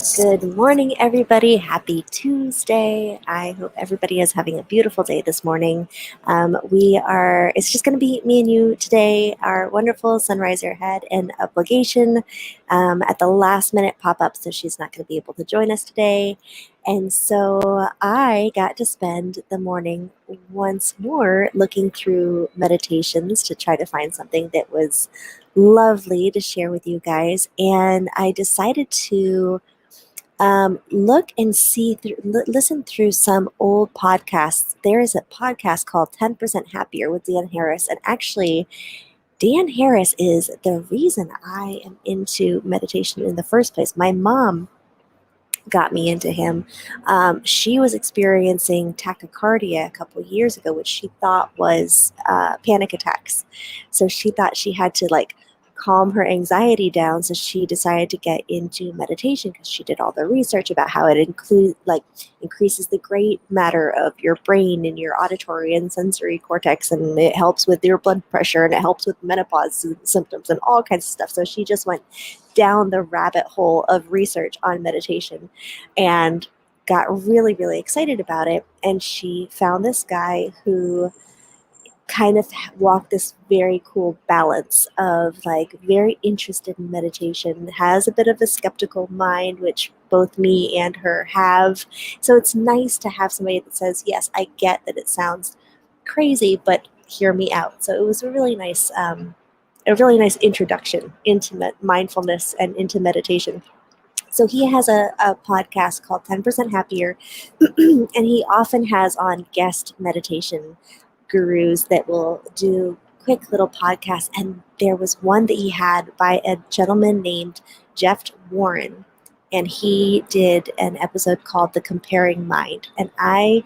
Good morning, everybody. Happy Tuesday. I hope everybody is having a beautiful day this morning. It's just going to be me and you today. Our wonderful Sunriser had an obligation at the last minute pop up, so she's not going to be able to join us today. And so I got to spend the morning once more looking through meditations to try to find something that was lovely to share with you guys. And I decided to look and listen through some old podcasts. There is a podcast called 10% Happier with Dan Harris. And actually, Dan Harris is the reason I am into meditation in the first place. My mom got me into him. She was experiencing tachycardia a couple years ago, which she thought was panic attacks. So she thought she had to calm her anxiety down. So she decided to get into meditation because she did all the research about how it increases the gray matter of your brain and your auditory and sensory cortex, and it helps with your blood pressure and it helps with menopause symptoms and all kinds of stuff. So she just went down the rabbit hole of research on meditation and got really, really excited about it. And she found this guy who kind of walked this very cool balance of very interested in meditation, has a bit of a skeptical mind, which both me and her have. So it's nice to have somebody that says, yes, I get that it sounds crazy, but hear me out. So it was a really nice introduction into mindfulness and into meditation. So he has a podcast called 10% Happier, and he often has on guest meditation gurus that will do quick little podcasts. And there was one that he had by a gentleman named Jeff Warren, and he did an episode called The Comparing Mind. And I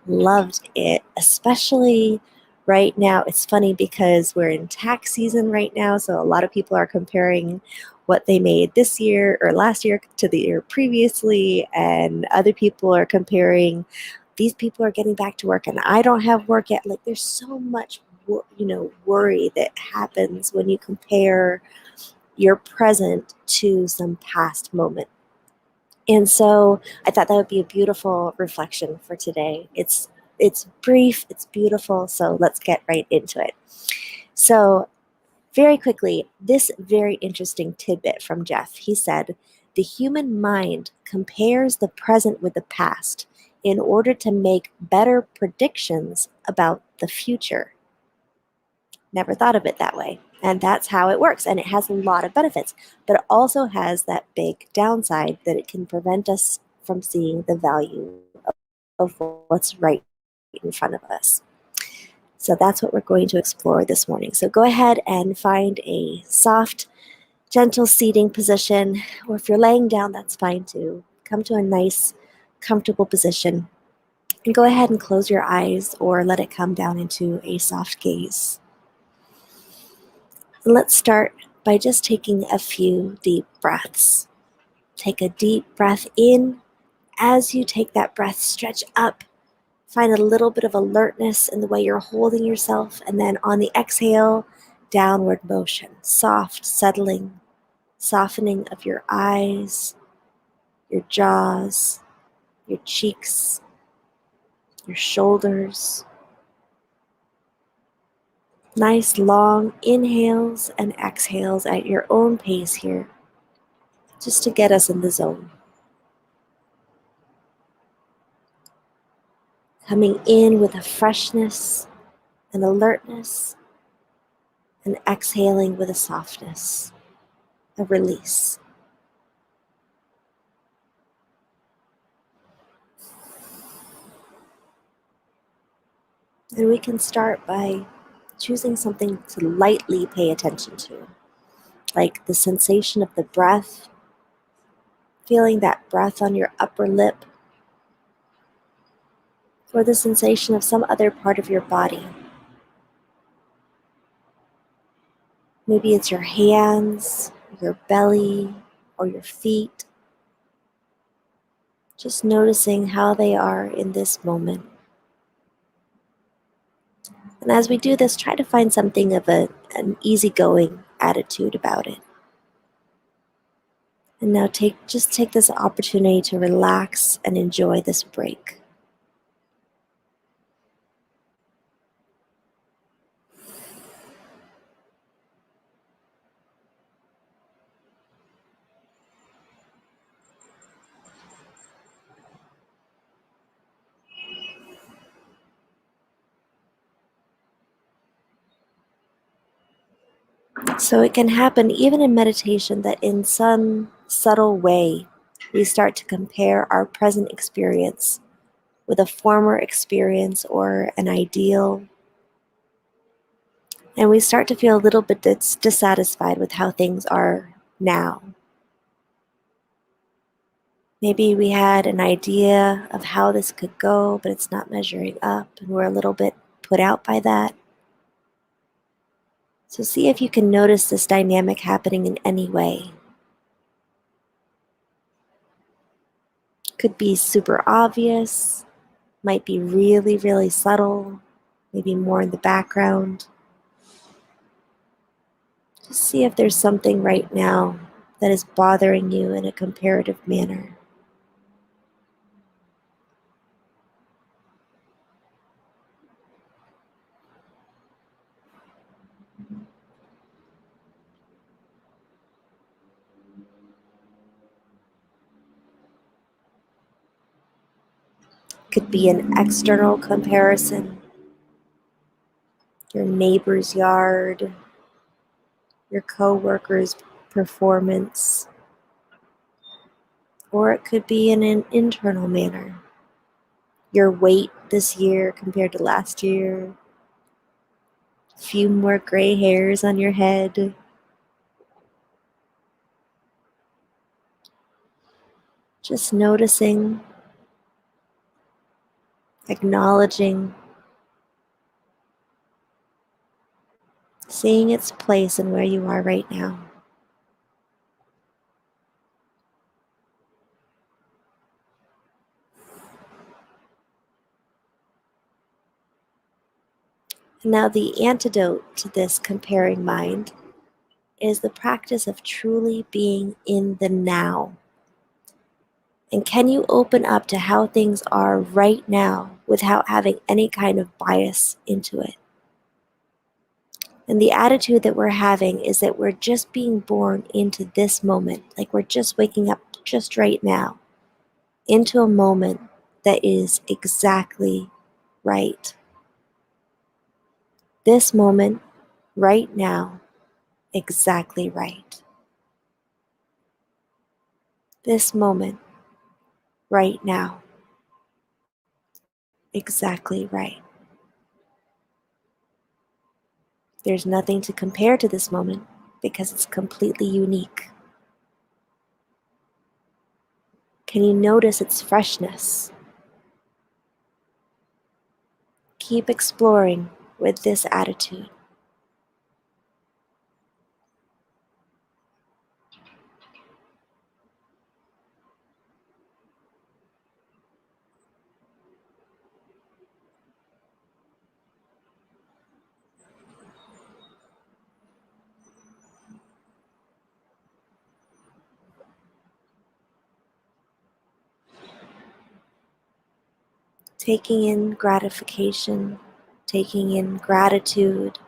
loved it, especially right now. It's funny because we're in tax season right now, so a lot of people are comparing what they made this year or last year to the year previously, and other people are comparing, these people are getting back to work and I don't have work yet. Like, there's so much worry that happens when you compare your present to some past moment. And so I thought that would be a beautiful reflection for today. It's brief, it's beautiful, so let's get right into it. So very quickly, this very interesting tidbit from Jeff. He said, the human mind compares the present with the past in order to make better predictions about the future. Never thought of it that way. And that's how it works. And it has a lot of benefits, but it also has that big downside that it can prevent us from seeing the value of what's right in front of us. So that's what we're going to explore this morning. So go ahead and find a soft, gentle seating position, or if you're laying down, that's fine too. Come to a nice, comfortable position. And go ahead and close your eyes or let it come down into a soft gaze. And let's start by just taking a few deep breaths. Take a deep breath in. As you take that breath, stretch up. Find a little bit of alertness in the way you're holding yourself. And then on the exhale, downward motion. Soft, settling, softening of your eyes, your jaws, your cheeks, your shoulders. Nice long inhales and exhales at your own pace here, just to get us in the zone. Coming in with a freshness and alertness, and exhaling with a softness, a release. And we can start by choosing something to lightly pay attention to, like the sensation of the breath, feeling that breath on your upper lip, or the sensation of some other part of your body. Maybe it's your hands, your belly, or your feet. Just noticing how they are in this moment. And as we do this, try to find something of an easygoing attitude about it. And now just take this opportunity to relax and enjoy this break. So it can happen even in meditation that in some subtle way, we start to compare our present experience with a former experience or an ideal. And we start to feel a little bit dissatisfied with how things are now. Maybe we had an idea of how this could go, but it's not measuring up, and we're a little bit put out by that. So see if you can notice this dynamic happening in any way. Could be super obvious, might be really, really subtle, maybe more in the background. Just see if there's something right now that is bothering you in a comparative manner. Could be an external comparison, your neighbor's yard, your coworker's performance, or it could be in an internal manner. Your weight this year compared to last year, a few more gray hairs on your head. Just noticing, acknowledging, seeing its place in where you are right now. And now the antidote to this comparing mind is the practice of truly being in the now. And can you open up to how things are right now without having any kind of bias into it? And the attitude that we're having is that we're just being born into this moment, like we're just waking up just right now into a moment that is exactly right. This moment, right now, exactly right. This moment, right now, exactly right. There's nothing to compare to this moment because it's completely unique. Can you notice its freshness? Keep exploring with this attitude. Taking in gratification, taking in gratitude,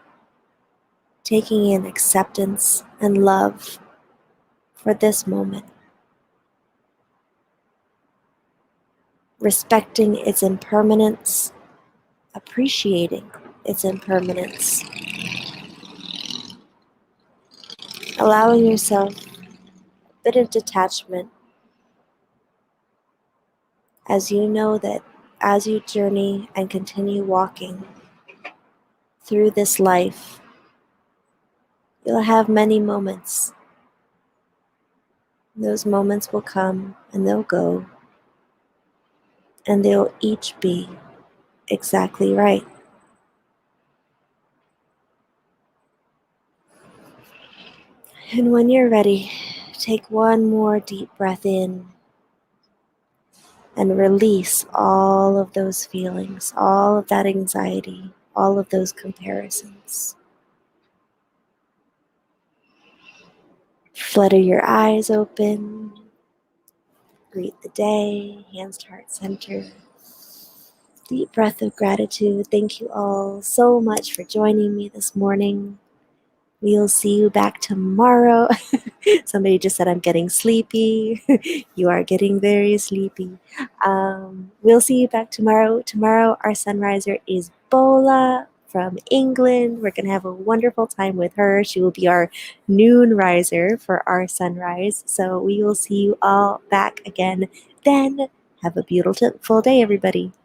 taking in acceptance and love for this moment. Respecting its impermanence, appreciating its impermanence, allowing yourself a bit of detachment as you know that as you journey and continue walking through this life, you'll have many moments. Those moments will come and they'll go, and they'll each be exactly right. And when you're ready, take one more deep breath in and release all of those feelings, all of that anxiety, all of those comparisons. Flutter your eyes open. Greet the day, hands to heart center. Deep breath of gratitude. Thank you all so much for joining me this morning. We'll see you back tomorrow. Somebody just said I'm getting sleepy. You are getting very sleepy. We'll see you back tomorrow. Tomorrow, our sunriser is Bola from England. We're going to have a wonderful time with her. She will be our noon riser for our sunrise. So we will see you all back again then. Have a beautiful day, everybody.